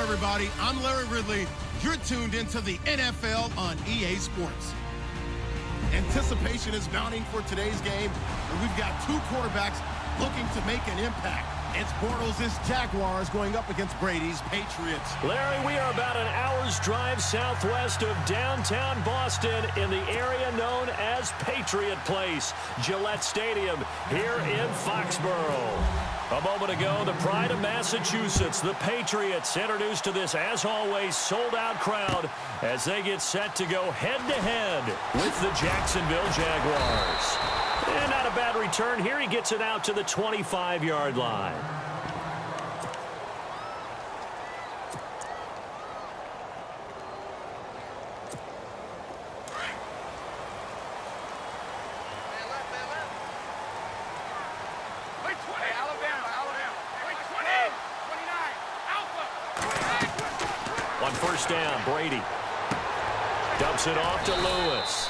everybody. I'm Larry Ridley. You're tuned into the NFL on EA Sports. Anticipation is mounting for today's game, and we've got two quarterbacks looking to make an impact. It's Bortles' Jaguars going up against Brady's Patriots. Larry, we are about an hour's drive southwest of downtown Boston in the area known as Patriot Place, Gillette Stadium here in Foxborough. A moment ago, the pride of Massachusetts, the Patriots, introduced to this, as always, sold-out crowd as they get set to go head-to-head with the Jacksonville Jaguars. And not a bad return here. He gets it out to the 25-yard line. On first down, Brady dumps it off to Lewis.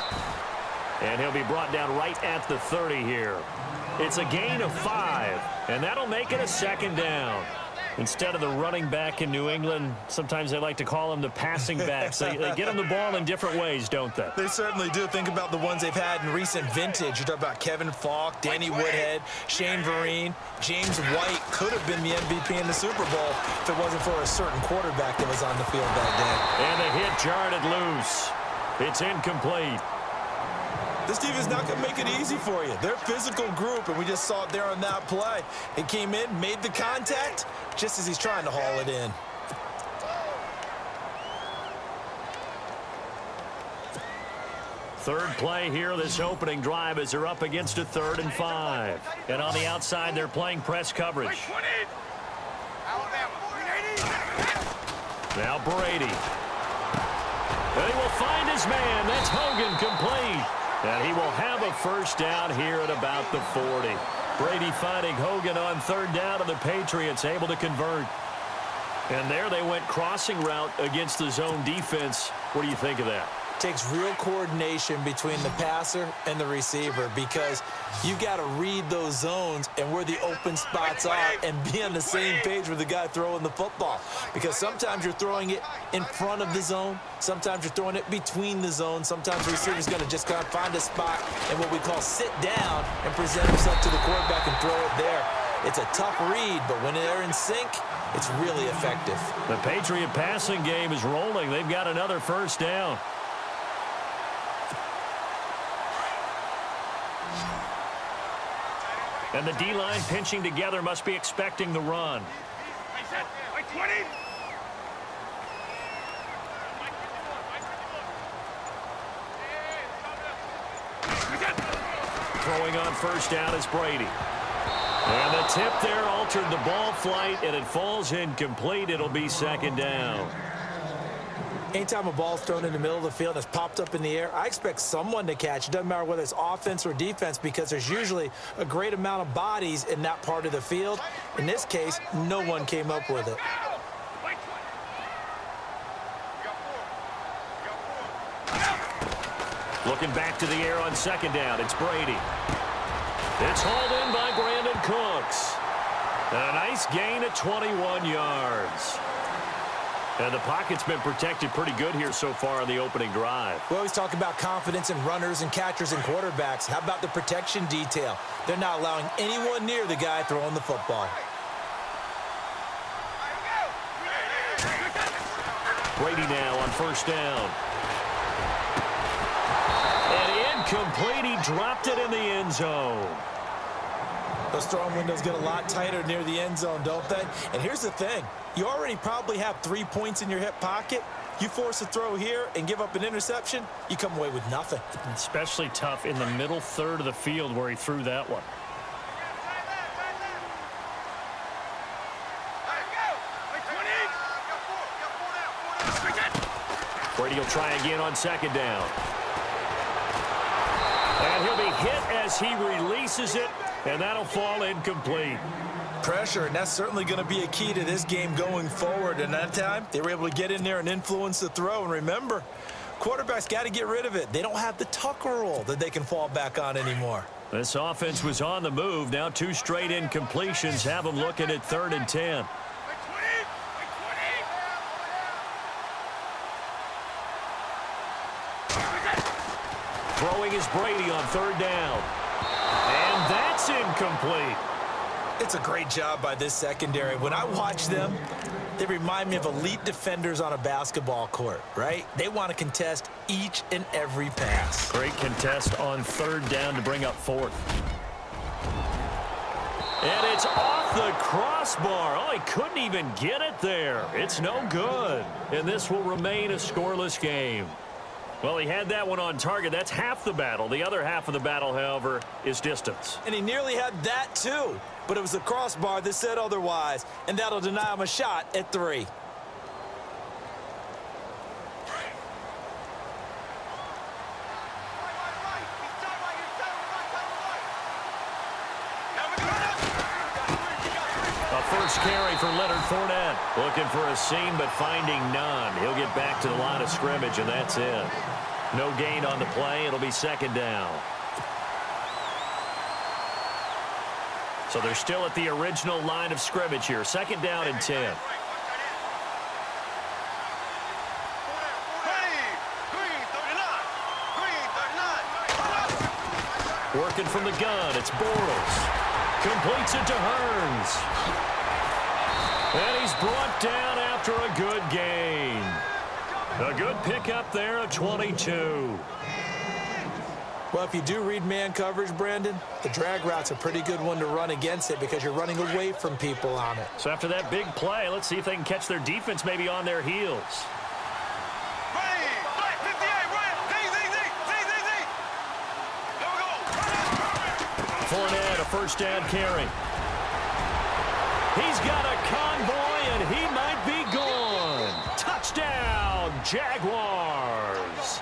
And he'll be brought down right at the 30 here. It's a gain of 5, and that'll make it a second down. Instead of the running back in New England, sometimes they like to call them the passing backs. They get them the ball in different ways, don't they? They certainly do. Think about the ones they've had in recent vintage. You talk about Kevin Falk, Danny Woodhead, Shane Vereen, James White could have been the MVP in the Super Bowl if it wasn't for a certain quarterback that was on the field that day. And the hit jarred it loose. It's incomplete. This team is not going to make it easy for you. They're a physical group, and we just saw it there on that play. It came in, made the contact, just as he's trying to haul it in. Third play here, this opening drive, as they're up against a 3rd and 5. And on the outside, they're playing press coverage. Now Brady. And he will find his man. That's Hogan, complete. And he will have a first down here at about the 40. Brady finding Hogan on 3rd down, and the Patriots able to convert. And there they went crossing route against the zone defense. What do you think of that? Takes real coordination between the passer and the receiver, because you got to read those zones and where the open spots are and be on the same page with the guy throwing the football. Because sometimes you're throwing it in front of the zone, sometimes you're throwing it between the zones, sometimes the receiver's going to just kind of find a spot and what we call sit down and present himself to the quarterback and throw it there. It's a tough read, but when they're in sync, it's really effective. The Patriot passing game is rolling. They've got another first down. And the D-line pinching together, must be expecting the run. Throwing on first down is Brady. And the tip there altered the ball flight, and it falls incomplete. It'll be 2nd down. Anytime a ball's thrown in the middle of the field and it's popped up in the air, I expect someone to catch. It doesn't matter whether it's offense or defense, because there's usually a great amount of bodies in that part of the field. In this case, no one came up with it. Looking back to the air on 2nd down, it's Brady. It's hauled in by Brandon Cooks. And a nice gain at 21 yards. And the pocket's been protected pretty good here so far on the opening drive. We always talk about confidence in runners and catchers and quarterbacks. How about the protection detail? They're not allowing anyone near the guy throwing the football. Brady now on first down. And incomplete. He dropped it in the end zone. Those throwing windows get a lot tighter near the end zone, don't they? And here's the thing. You already probably have 3 points in your hip pocket. You force a throw here and give up an interception, you come away with nothing. Especially tough in the middle 3rd of the field where he threw that one. Brady will try again on 2nd down. And he'll be hit as he releases it, and that'll fall incomplete. Pressure, and that's certainly going to be a key to this game going forward. And that time, they were able to get in there and influence the throw. And remember, quarterbacks got to get rid of it. They don't have the Tucker rule that they can fall back on anymore. This offense was on the move. Now 2 straight incompletions have them looking at 3rd and 10. Throwing is Brady on third down. And that's incomplete. It's a great job by this secondary. When I watch them, they remind me of elite defenders on a basketball court, right? They want to contest each and every pass. Great contest on third down to bring up fourth. And it's off the crossbar. Oh, he couldn't even get it there. It's no good. And this will remain a scoreless game. Well, he had that one on target. That's half the battle. The other half of the battle, however, is distance. And he nearly had that, too. But it was the crossbar that said otherwise. And that'll deny him a shot at 3. First carry for Leonard Fournette. Looking for a seam, but finding none. He'll get back to the line of scrimmage, and that's it. No gain on the play. It'll be second down. So they're still at the original line of scrimmage here. Second down and 10. Working from the gun, it's Bortles. Completes it to Hearns. And he's brought down after a good gain. A good pickup there at 22. Well, if you do read man coverage, Brandon, the drag route's a pretty good one to run against it because you're running away from people on it. So after that big play, let's see if they can catch their defense maybe on their heels. Fournette, a first down carry. He's got a convoy, and he might be gone. Touchdown, Jaguars.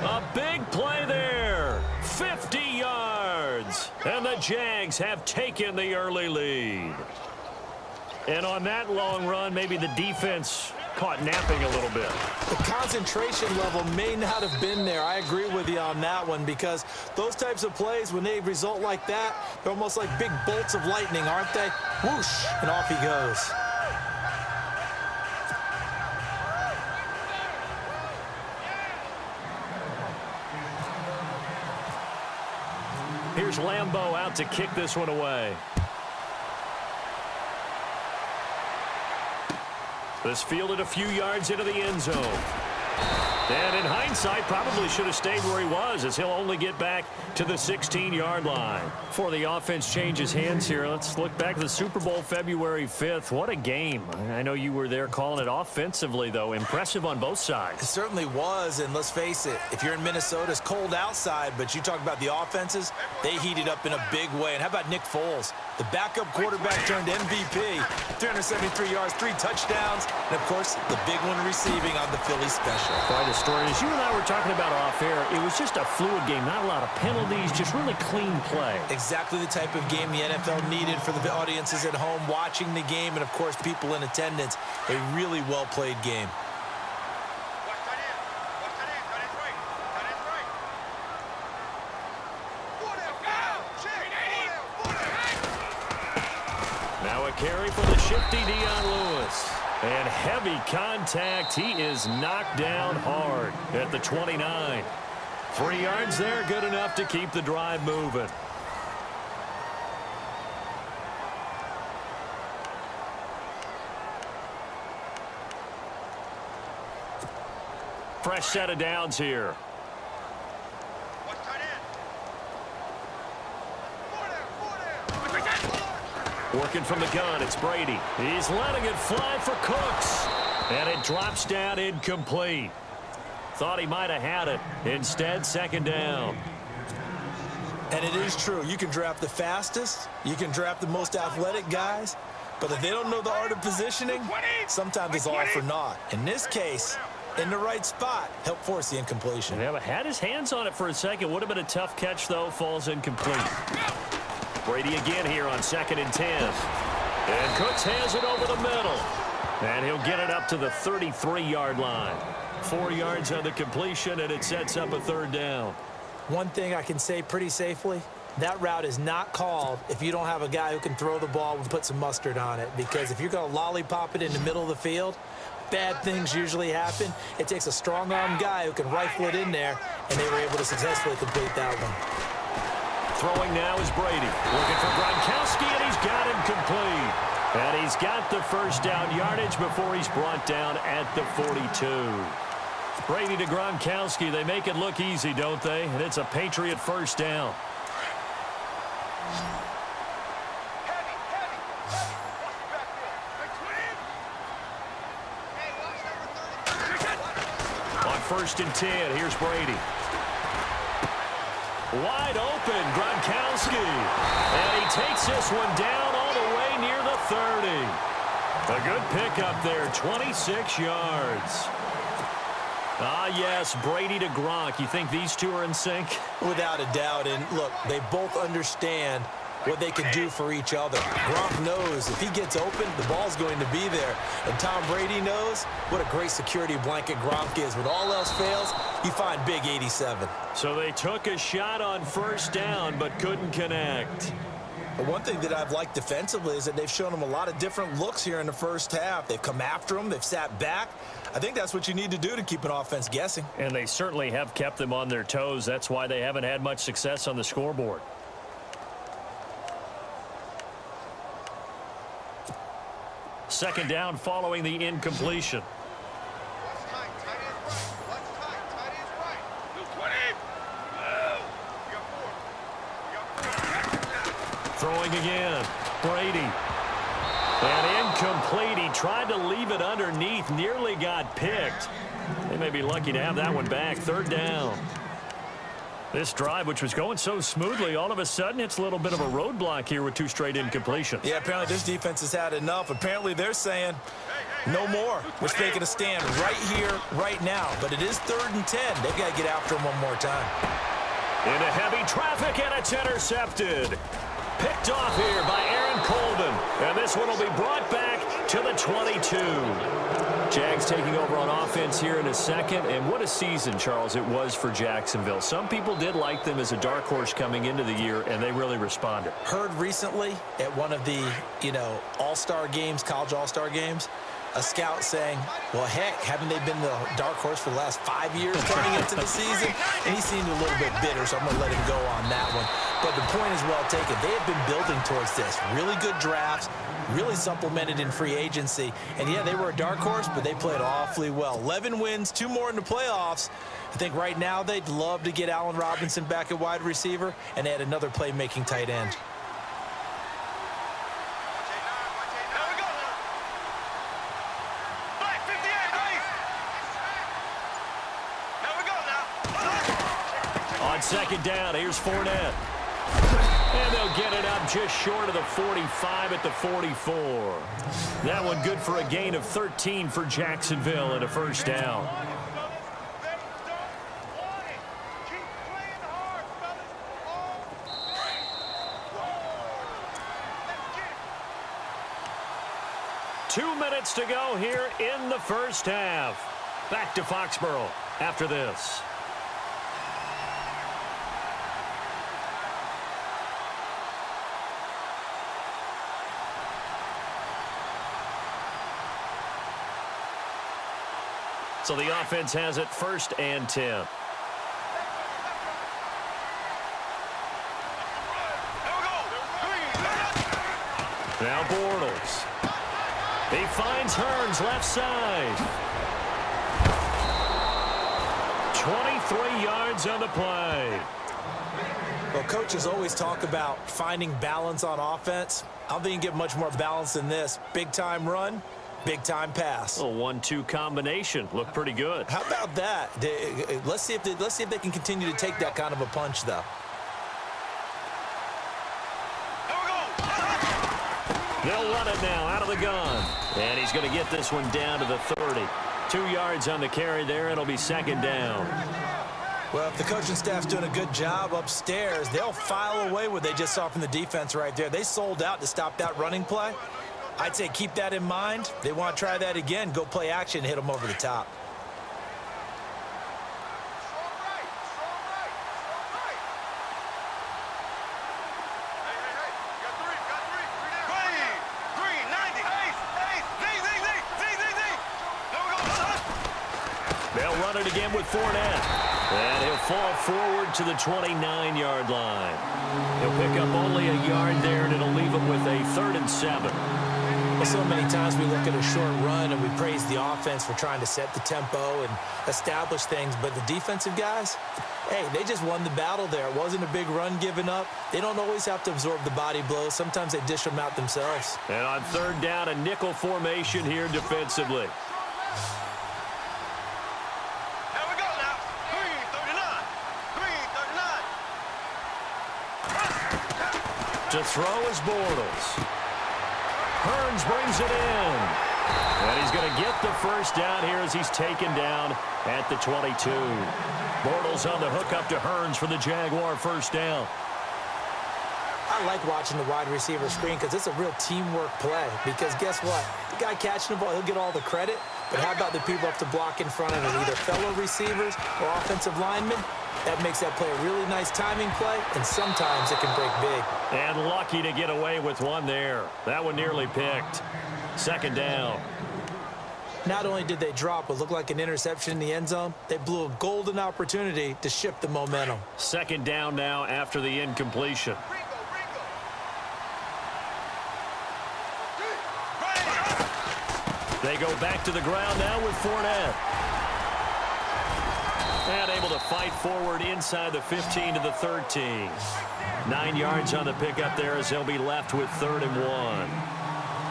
A big play there. 50 yards. And the Jags have taken the early lead. And on that long run, maybe the defense caught napping a little bit. The concentration level may not have been there. I agree with you on that one because those types of plays, when they result like that, they're almost like big bolts of lightning, aren't they? Whoosh, and off he goes. Here's Lambeau out to kick this one away. This fielded a few yards into the end zone. And in hindsight, probably should have stayed where he was as he'll only get back to the 16-yard line. Before the offense changes hands here, let's look back to the Super Bowl February 5th. What a game. I know you were there calling it offensively, though. Impressive on both sides. It certainly was, and let's face it, if you're in Minnesota, it's cold outside, but you talk about the offenses, they heated up in a big way. And how about Nick Foles? The backup quarterback turned MVP, 373 yards, 3 touchdowns, and, of course, the big one receiving on the Philly special. Quite a story. As you and I were talking about off air, it was just a fluid game, not a lot of penalties, just really clean play. Exactly the type of game the NFL needed for the audiences at home watching the game and, of course, people in attendance. A really well-played game. Now a carry for the shifty Dion Lewis. And heavy contact. He is knocked down hard at the 29. 3 yards there, good enough to keep the drive moving. Fresh set of downs here. Working from the gun, it's Brady. He's letting it fly for Cooks. And it drops down incomplete. Thought he might have had it. Instead, second down. And it is true. You can draft the fastest. You can draft the most athletic guys. But if they don't know the art of positioning, sometimes it's all for naught. In this case, in the right spot, help force the incompletion. Yeah, but had his hands on it for a second. Would have been a tough catch, though. Falls incomplete. Brady again here on 2nd and 10. And Cooks has it over the middle. And he'll get it up to the 33-yard line. 4 yards on the completion, and it sets up a third down. One thing I can say pretty safely, that route is not called if you don't have a guy who can throw the ball and put some mustard on it. Because if you're going to lollipop it in the middle of the field, bad things usually happen. It takes a strong-arm guy who can rifle it in there, and they were able to successfully complete that one. Throwing now is Brady. Looking for Gronkowski, and he's got him complete. And he's got the first down yardage before he's brought down at the 42. Brady to Gronkowski. They make it look easy, don't they? And it's a Patriot first down. On 1st and 10, here's Brady. Wide open, Gronkowski. And he takes this one down all the way near the 30. A good pickup there, 26 yards. Ah, yes, Brady to Gronk. You think these two are in sync? Without a doubt. And, look, they both understand what they can do for each other. Gronk knows if he gets open, the ball's going to be there. And Tom Brady knows what a great security blanket Gronk is. When all else fails, you find big 87. So they took a shot on 1st down but couldn't connect. But one thing that I've liked defensively is that they've shown him a lot of different looks here in the first half. They've come after him. They've sat back. I think that's what you need to do to keep an offense guessing. And they certainly have kept them on their toes. That's why they haven't had much success on the scoreboard. Second down following the incompletion. Throwing again. Brady. And incomplete. He tried to leave it underneath. Nearly got picked. They may be lucky to have that one back. 3rd down. This drive, which was going so smoothly, all of a sudden it's a little bit of a roadblock here with 2 straight incompletions. Yeah, apparently this defense has had enough. Apparently they're saying no more. We're taking a stand right here, right now. But it is 3rd and 10. They've got to get after him one more time. Into heavy traffic, and it's intercepted. Picked off here by Aaron Colvin. And this one will be brought back to the 22. Jags taking over on offense here in a second. And what a season, Charles, it was for Jacksonville. Some people did like them as a dark horse coming into the year, and they really responded. Heard recently at one of the, all-star games, college all-star games, a scout saying, well, heck, haven't they been the dark horse for the last 5 years coming into the season? And he seemed a little bit bitter, so I'm going to let him go on that one. But the point is well taken. They have been building towards this. Really good drafts, really supplemented in free agency. And, yeah, they were a dark horse, but they played awfully well. 11 wins, 2 more in the playoffs. I think right now they'd love to get Allen Robinson back at wide receiver and add another playmaking tight end. On 2nd down, here's Fournette. And they'll get it up just short of the 45 at the 44. That one good for a gain of 13 for Jacksonville and a 1st down. Two minutes to go here in the first half. Back to Foxborough after this. So the offense has it 1st and 10. Now Bortles. He finds Hearns left side. 23 yards on the play. Well, coaches always talk about finding balance on offense. I don't think you can get much more balance than this. Big-time run, big-time pass. A 1-2 combination. Looked pretty good. How about that? Let's see if they can continue to take that kind of a punch, though. They'll run it now out of the gun. And he's going to get this one down to the 30. 2 yards on the carry there. It'll be 2nd down. Well, if the coaching staff's doing a good job upstairs, they'll file away what they just saw from the defense right there. They sold out to stop that running play. I'd say keep that in mind. They want to try that again. Go play action and hit them over the top. They'll run it again with Fournette. And he'll fall forward to the 29-yard line. He'll pick up only a yard there, and it'll leave him with a 3rd and 7. Well, so many times we look at a short run and we praise the offense for trying to set the tempo and establish things, but the defensive guys, hey, they just won the battle there. It wasn't a big run given up. They don't always have to absorb the body blows. Sometimes they dish them out themselves. And on 3rd down, a nickel formation here defensively. To throw is Bortles. Hearns brings it in. And he's going to get the first down here as he's taken down at the 22. Bortles on the hook up to Hearns for the Jaguar first down. I like watching the wide receiver screen because it's a real teamwork play. Because guess what? The guy catching the ball, he'll get all the credit. But how about the people up to block in front of him, either fellow receivers or offensive linemen? That makes that play a really nice timing play, and sometimes it can break big. And lucky to get away with one there. That one nearly picked. 2nd down. Not only did they drop what looked like an interception in the end zone, they blew a golden opportunity to shift the momentum. 2nd down now after the incompletion. They go back to the ground now with Fournette. And able to fight forward inside the 15 to the 13. 9 yards on the pickup there as they'll be left with 3rd and 1.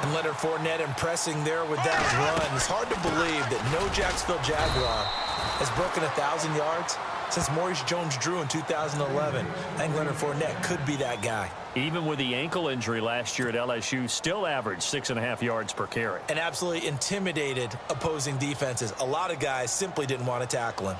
And Leonard Fournette impressing there with that run. It's hard to believe that no Jacksonville Jaguar has broken 1,000 yards since Maurice Jones-Drew in 2011. I think Leonard Fournette could be that guy. Even with the ankle injury last year at LSU, still averaged 6.5 yards per carry. And absolutely intimidated opposing defenses. A lot of guys simply didn't want to tackle him.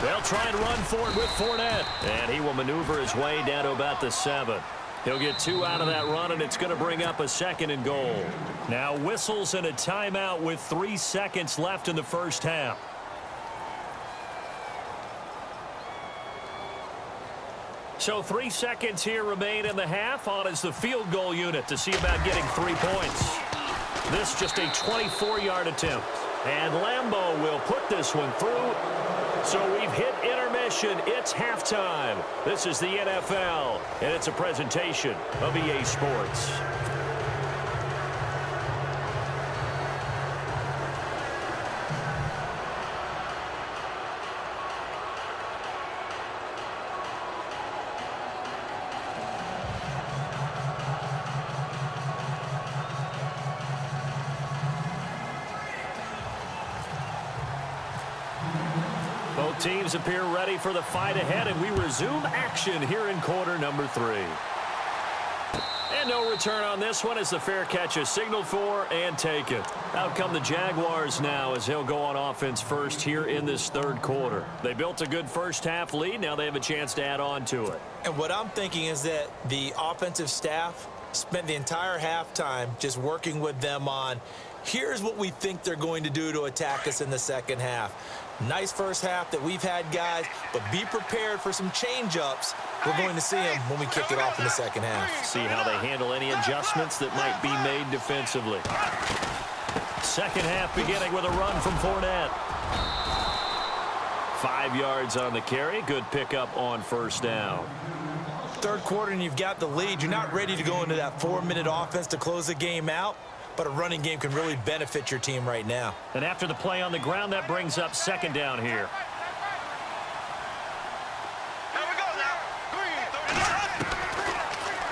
They'll try and run for it with Fournette. And he will maneuver his way down to about the 7. He'll get 2 out of that run, and it's going to bring up a 2nd and goal. Now whistles and a timeout with 3 seconds left in the first half. So 3 seconds here remain in the half. On is the field goal unit to see about getting 3 points. This just a 24-yard attempt. And Lambeau will put this one through. So we've hit intermission. It's halftime. This is the NFL, and it's a presentation of EA Sports. Both teams appear ready for the fight ahead, and we resume action here in quarter number 3. And no return on this one as the fair catch is signaled for and taken. Out come the Jaguars now as they'll go on offense first here in this 3rd quarter. They built a good first half lead. Now they have a chance to add on to it. And what I'm thinking is that the offensive staff spent the entire halftime just working with them on, here's what we think they're going to do to attack us in the second half. Nice first half that we've had, guys, but be prepared for some change-ups. We're going to see them when we kick it off in the second half. See how they handle any adjustments that might be made defensively. Second half beginning with a run from Fournette. 5 yards on the carry. Good pickup on first down. 3rd quarter and you've got the lead. You're not ready to go into that 4-minute offense to close the game out. But a running game can really benefit your team right now. And after the play on the ground, that brings up 2nd down here.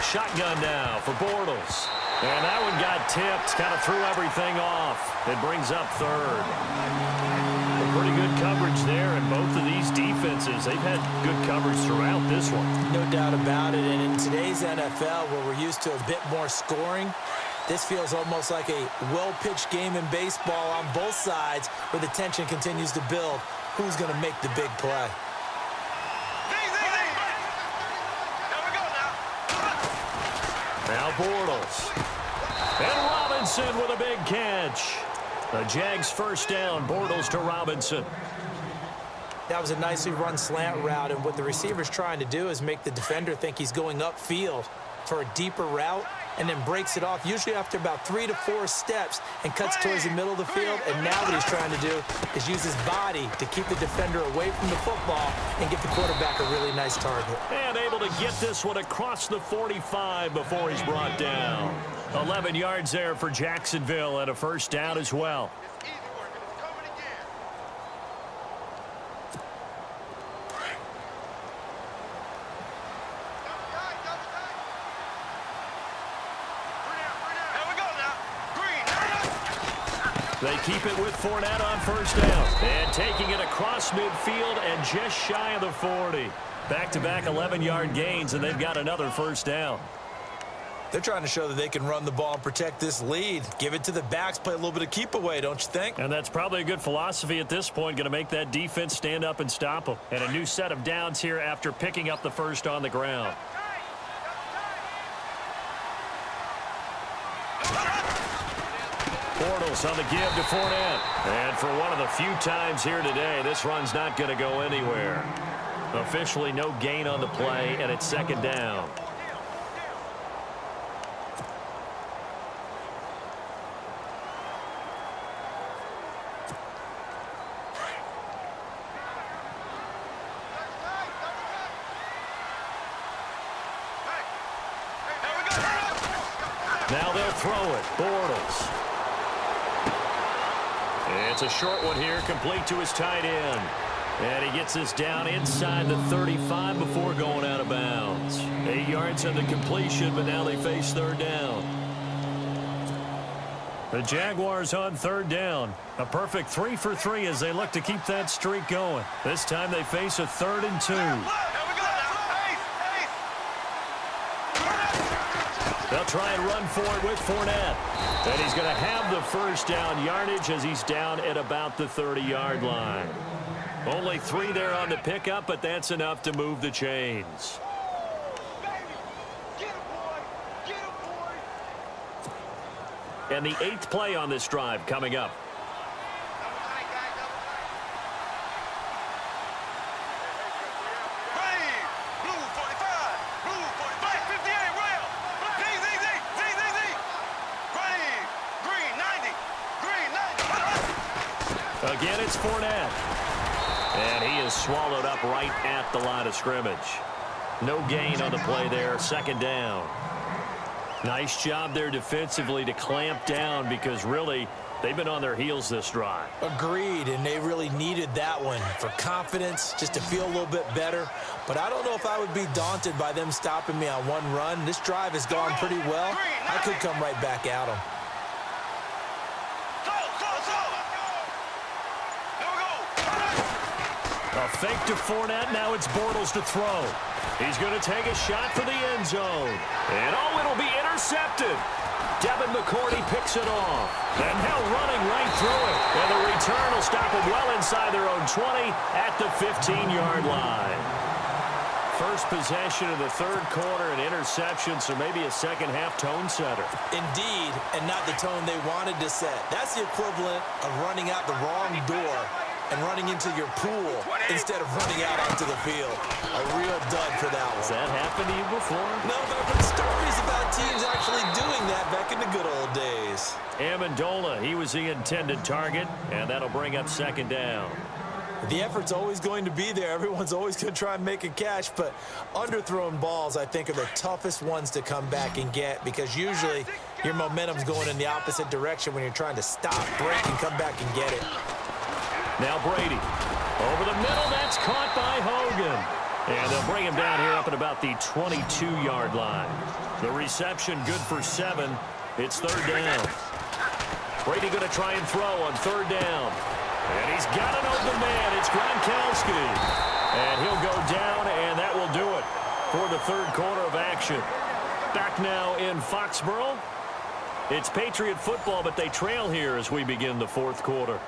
Shotgun now for Bortles. And that one got tipped, kind of threw everything off. It brings up 3rd. Pretty good coverage there, and both of these defenses, they've had good coverage throughout this one. No doubt about it, and in today's NFL, where we're used to a bit more scoring, this feels almost like a well-pitched game in baseball on both sides where the tension continues to build. Who's going to make the big play? Now Bortles. And Robinson with a big catch. The Jags first down. Bortles to Robinson. That was a nicely run slant route, and what the receiver's trying to do is make the defender think he's going upfield for a deeper route, and then breaks it off, usually after about 3 to 4 steps, and cuts towards the middle of the field. And now what he's trying to do is use his body to keep the defender away from the football and give the quarterback a really nice target. And able to get this one across the 45 before he's brought down. 11 yards there for Jacksonville and a first down as well. They keep it with Fournette on first down. And taking it across midfield and just shy of the 40. Back-to-back 11-yard gains, and they've got another first down. They're trying to show that they can run the ball and protect this lead. Give it to the backs, play a little bit of keep away, don't you think? And that's probably a good philosophy at this point, going to make that defense stand up and stop them. And a new set of downs here after picking up the first on the ground. Bortles on the give to Fournette. And for one of the few times here today, this run's not going to go anywhere. Officially no gain on the play, and it's second down. Now they'll throw it. Bortles. It's a short one here, complete to his tight end. And he gets this down inside the 35 before going out of bounds. 8 yards on the completion, but now they face third down. The Jaguars on third down. A perfect 3 for 3 as they look to keep that streak going. This time they face a 3rd and 2. They'll try and run for it with Fournette. And he's going to have the first down yardage as he's down at about the 30-yard line. Only 3 there on the pickup, but that's enough to move the chains. And the 8th play on this drive coming up. Again, it's Fournette. And he is swallowed up right at the line of scrimmage. No gain on the play there. Second down. Nice job there defensively to clamp down because really they've been on their heels this drive. Agreed, and they really needed that one for confidence, just to feel a little bit better. But I don't know if I would be daunted by them stopping me on one run. This drive has gone pretty well. I could come right back at them. A fake to Fournette. Now it's Bortles to throw. He's going to take a shot for the end zone. And oh, it'll be intercepted. Devin McCourty picks it off. And now running right through it. And the return will stop them well inside their own 20 at the 15-yard line. First possession of the third quarter, an interception, so maybe a second-half tone setter. Indeed, and not the tone they wanted to set. That's the equivalent of running out the wrong door and running into your pool instead of running out onto the field. A real dud for that one. Has that happened to you before? No, but I've heard stories about teams actually doing that back in the good old days. Amendola, he was the intended target, and that'll bring up second down. The effort's always going to be there. Everyone's always going to try and make a catch, but underthrown balls, I think, are the toughest ones to come back and get because usually your momentum's going in the opposite direction when you're trying to stop, break, and come back and get it. Now Brady. Over the middle, that's caught by Hogan. And they'll bring him down here up at about the 22-yard line. The reception good for 7. It's third down. Brady going to try and throw on third down. And he's got an open man. It's Gronkowski. And he'll go down, and that will do it for the third quarter of action. Back now in Foxborough. It's Patriot football, but they trail here as we begin the fourth quarter.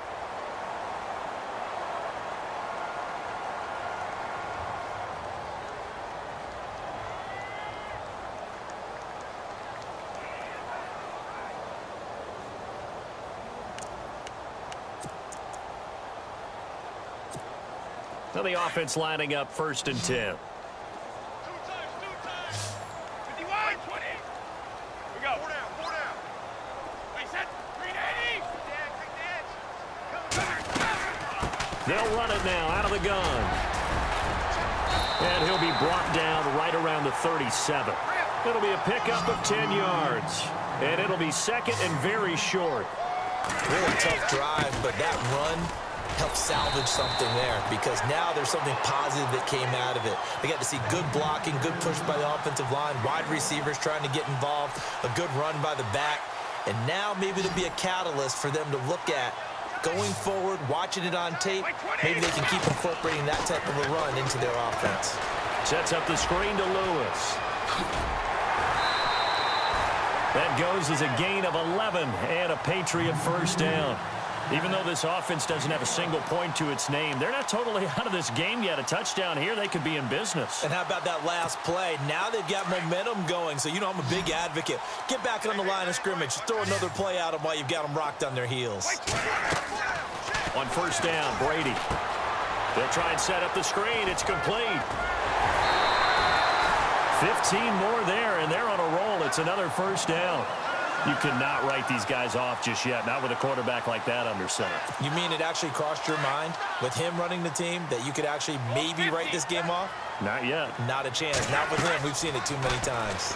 Now the offense lining up 1st and 10. They'll run it now out of the gun. And he'll be brought down right around the 37. It'll be a pickup of 10 yards. And it'll be 2nd and very short. Really tough drive, but that run helped salvage something there because now there's something positive that came out of it. They got to see good blocking, good push by the offensive line, wide receivers trying to get involved, a good run by the back. And now maybe to be a catalyst for them to look at going forward, watching it on tape. Maybe they can keep incorporating that type of a run into their offense. Sets up the screen to Lewis. That goes as a gain of 11 and a Patriot 1st down. Even though this offense doesn't have a single point to its name, they're not totally out of this game yet. A touchdown here, they could be in business. And how about that last play? Now they've got momentum going, so you know I'm a big advocate. Get back on the line of scrimmage. Throw another play at them while you've got them rocked on their heels. On 1st down, Brady. They'll try and set up the screen. It's complete. 15 more there, and they're on a roll. It's another 1st down. You cannot write these guys off just yet, not with a quarterback like that under center. You mean it actually crossed your mind with him running the team that you could actually maybe write this game off? Not yet. Not a chance. Not with him. We've seen it too many times.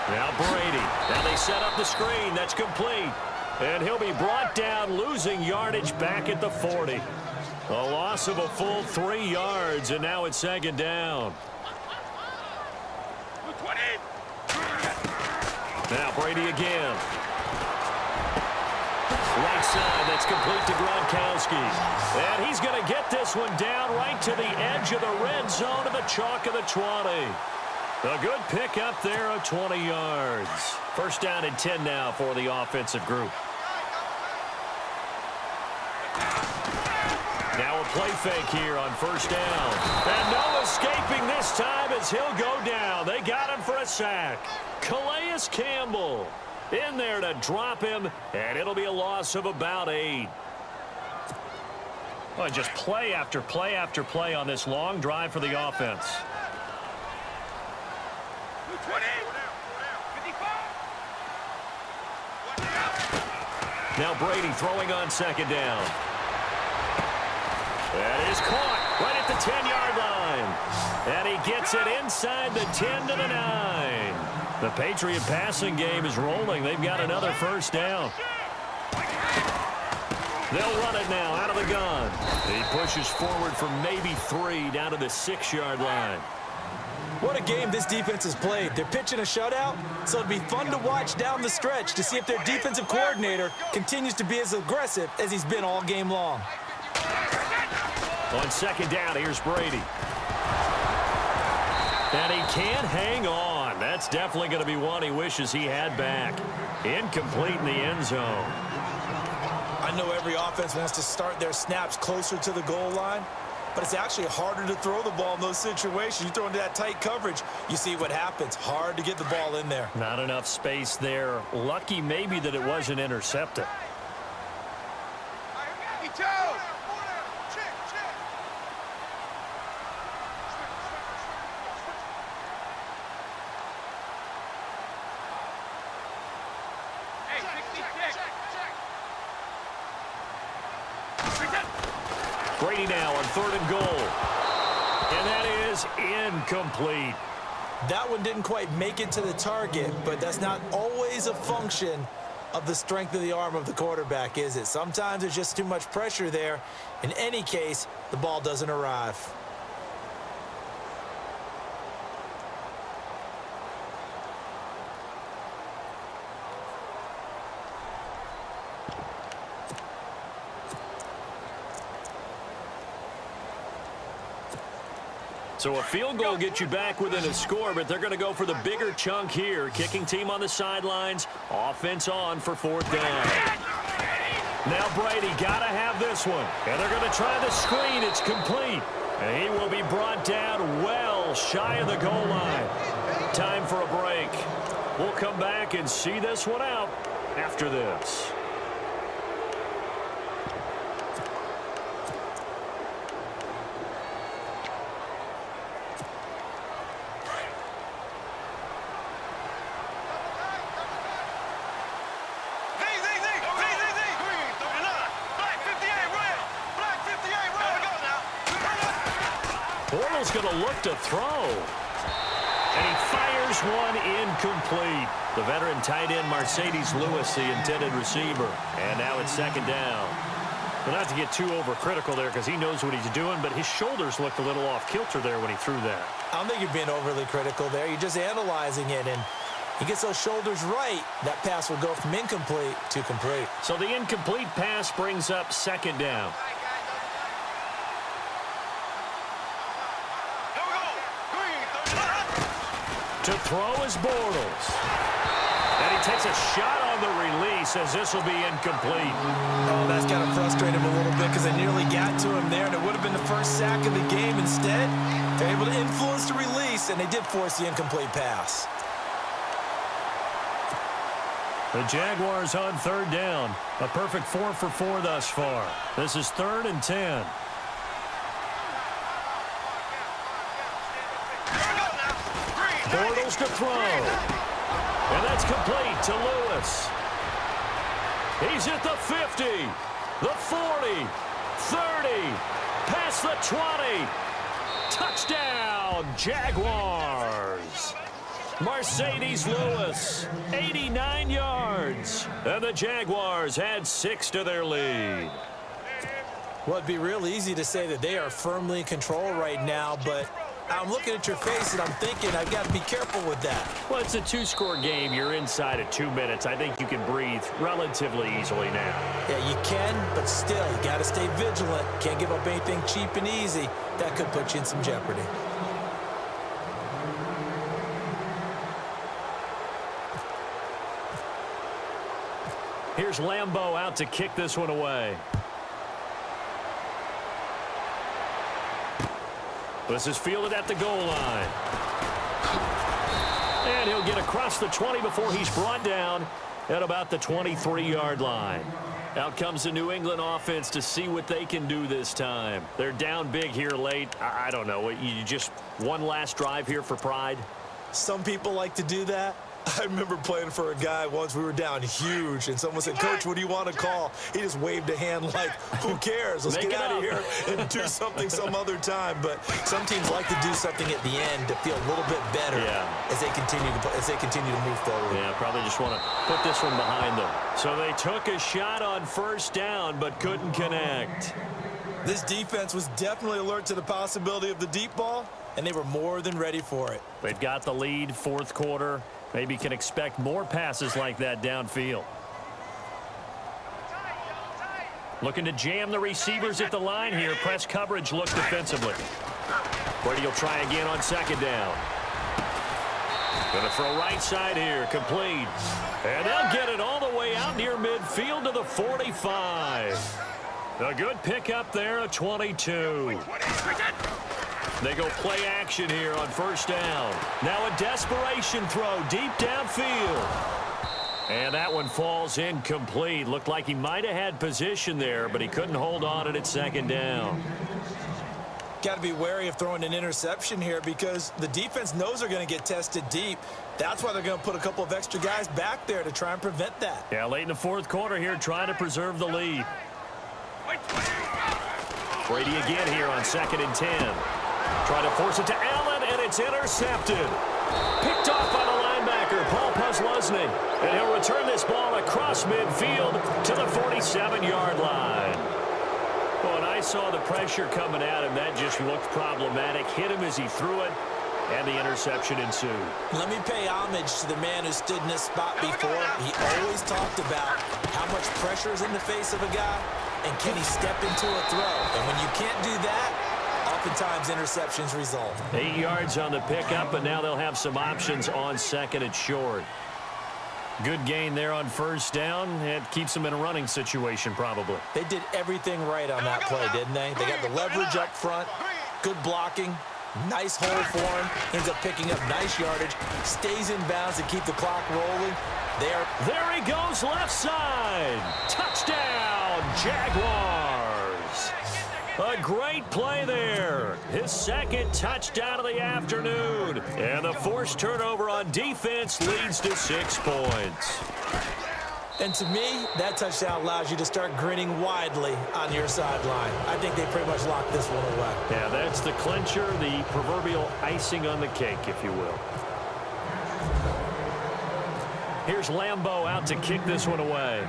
Now Brady. Now they set up the screen. That's complete. And he'll be brought down, losing yardage back at the 40. A loss of a full 3 yards, and now it's 2nd down. Now Brady again. Right side, that's complete to Gronkowski. And he's going to get this one down right to the edge of the red zone to the chalk of the 20. A good pick up there of 20 yards. 1st down and 10 now for the offensive group. Now a play fake here on 1st down. And no escaping this time as he'll go down. They got him for a sack. Calais Campbell in there to drop him, and it'll be a loss of about 8. Well, just play after play after play on this long drive for the offense. Now Brady throwing on 2nd down. That is caught right at the 10-yard line. And he gets it inside the 10 to the 9. The Patriot passing game is rolling. They've got another 1st down. They'll run it now out of the gun. He pushes forward for maybe 3 down to the 6-yard line. What a game this defense has played. They're pitching a shutout, so it'll be fun to watch down the stretch to see if their defensive coordinator continues to be as aggressive as he's been all game long. On 2nd down, here's Brady. And he can't hang on. That's definitely going to be one he wishes he had back. Incomplete in the end zone. I know every offense wants to start their snaps closer to the goal line, but it's actually harder to throw the ball in those situations. You throw into that tight coverage, you see what happens. Hard to get the ball in there. Not enough space there. Lucky maybe that it wasn't intercepted. Brady now on 3rd and goal. And that is incomplete. That one didn't quite make it to the target, but that's not always a function of the strength of the arm of the quarterback, is it? Sometimes there's just too much pressure there. In any case, the ball doesn't arrive. So a field goal gets you back within a score, but they're going to go for the bigger chunk here. Kicking team on the sidelines. Offense on for 4th down. Now Brady got to have this one. And they're going to try the screen. It's complete. And he will be brought down well shy of the goal line. Time for a break. We'll come back and see this one out after this. Bortles going to look to throw. And he fires one incomplete. The veteran tight end Mercedes Lewis, the intended receiver. And now it's second down. Well, not to get too overcritical there because he knows what he's doing, but his shoulders looked a little off kilter there when he threw that. I don't think you're being overly critical there. You're just analyzing it, and he gets those shoulders right. That pass will go from incomplete to complete. So the incomplete pass brings up second down. To throw is Bortles. And he takes a shot on the release as this will be incomplete. Oh, that's got to frustrate him a little bit because they nearly got to him there, and it would have been the first sack of the game. Instead, they're able to influence the release, and they did force the incomplete pass. The Jaguars on third down. A perfect 4 for 4 thus far. This is 3rd and 10. Bortles to throw. And that's complete to Lewis. He's at the 50, the 40, 30, past the 20. Touchdown, Jaguars. Mercedes Lewis, 89 yards. And the Jaguars had 6 to their lead. Well, it'd be real easy to say that they are firmly in control right now, but I'm looking at your face and I'm thinking I've got to be careful with that. Well, it's a 2-score game. You're inside of 2 minutes. I think you can breathe relatively easily now. Yeah, you can, but still, you got to stay vigilant. Can't give up anything cheap and easy. That could put you in some jeopardy. Here's Lambeau out to kick this one away. This is fielded at the goal line. And he'll get across the 20 before he's brought down at about the 23-yard line. Out comes the New England offense to see what they can do this time. They're down big here late. I don't know. You just one last drive here for pride? Some people like to do that. I remember playing for a guy once. We were down huge, and someone said, "Coach, what do you want to call?" He just waved a hand like, who cares? Let's get out of here and do something some other time. But some teams like to do something at the end to feel a little bit better as they continue to move forward. Yeah, probably just want to put this one behind them. So they took a shot on first down but couldn't connect. This defense was definitely alert to the possibility of the deep ball, and they were more than ready for it. They've got the lead, fourth quarter. Maybe can expect more passes like that downfield. Looking to jam the receivers at the line here. Press coverage look defensively. Brady will try again on second down. Going to throw right side here. Complete. And they'll get it all the way out near midfield to the 45. A good pickup there, a 22. They go play action here on first down. Now a desperation throw deep downfield. And that one falls incomplete. Looked like he might have had position there, but he couldn't hold on at second down. Got to be wary of throwing an interception here because the defense knows they're going to get tested deep. That's why they're going to put a couple of extra guys back there to try and prevent that. Yeah, late in the fourth quarter here, trying to preserve the lead. Brady again here on 2nd and 10. Try to force it to Allen, and it's intercepted. Picked off by the linebacker, Paul Posluszny. And he'll return this ball across midfield to the 47-yard line. Well, and I saw the pressure coming at him. That just looked problematic. Hit him as he threw it, and the interception ensued. Let me pay homage to the man who stood in this spot before. He always talked about how much pressure is in the face of a guy, and can he step into a throw. And when you can't do that, oftentimes interceptions result. 8 yards on the pickup, and now they'll have some options on 2nd and short. Good gain there on first down. It keeps them in a running situation probably. They did everything right on that play, didn't they? They got the leverage up front, good blocking, nice hole for him, ends up picking up nice yardage, stays in bounds to keep the clock rolling. There he goes left side. Touchdown, Jaguars. A great play there. His second touchdown of the afternoon. And the forced turnover on defense leads to 6 points. And to me, that touchdown allows you to start grinning widely on your sideline. I think they pretty much locked this one away. Yeah, that's the clincher, the proverbial icing on the cake, if you will. Here's Lambeau out to kick this one away.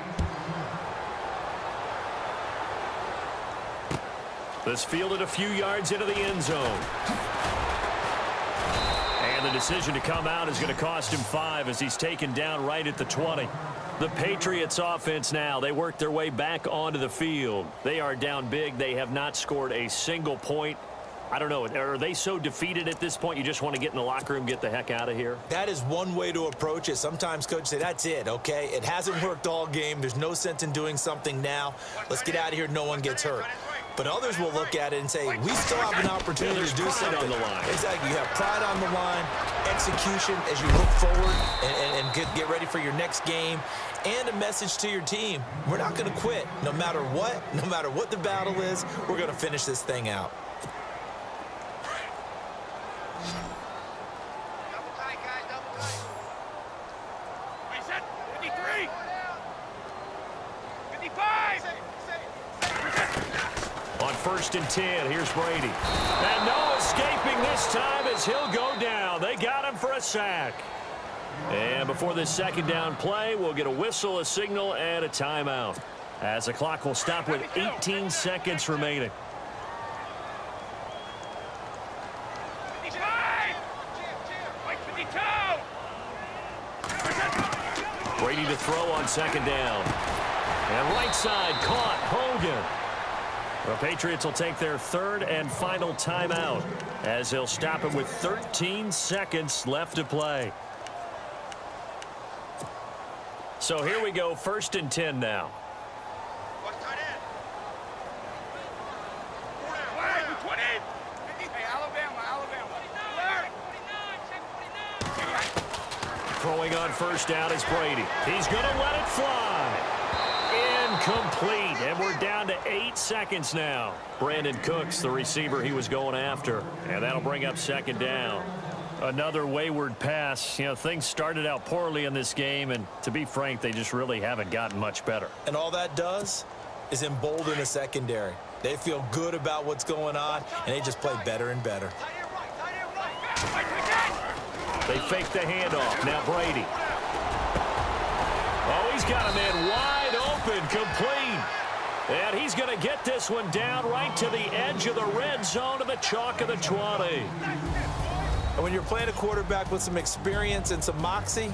This fielded a few yards into the end zone. And the decision to come out is going to cost him 5 as he's taken down right at the 20. The Patriots offense now, they work their way back onto the field. They are down big. They have not scored a single point. I don't know, are they so defeated at this point you just want to get in the locker room, get the heck out of here? That is one way to approach it. Sometimes coaches say, that's it, okay? It hasn't worked all game. There's no sense in doing something now. Let's get out of here. No one gets hurt. But others will look at it and say, we still have an opportunity to do something. On the line. Exactly. You have pride on the line, execution as you look forward and get ready for your next game, and a message to your team. We're not going to quit no matter what the battle is. We're going to finish this thing out. On 1st and 10, here's Brady. And no escaping this time as he'll go down. They got him for a sack. And before this second down play, we'll get a whistle, a signal, and a timeout, as the clock will stop with 18 seconds remaining. Brady to throw on 2nd down. And right side caught. Hogan. The Patriots will take their 3rd and final timeout as they'll stop it with 13 seconds left to play. So here we go, 1st and 10 now. Throwing on 1st down is Brady. He's going to let it fly. Incomplete, and we're down to 8 seconds now. Brandon Cooks, the receiver he was going after, and that'll bring up 2nd down. Another wayward pass. You know, things started out poorly in this game, and to be frank, they just really haven't gotten much better. And all that does is embolden the secondary. They feel good about what's going on, and they just play better and better. They fake the handoff. Now Brady. Oh, he's got a man wide open, complete. And he's going to get this one down right to the edge of the red zone of the chalk of the 20. And when you're playing a quarterback with some experience and some moxie,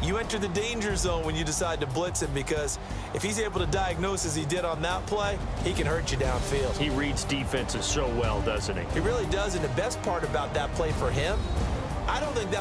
you enter the danger zone when you decide to blitz him, because if he's able to diagnose as he did on that play, he can hurt you downfield. He reads defenses so well, doesn't he? He really does, and the best part about that play for him, I don't think that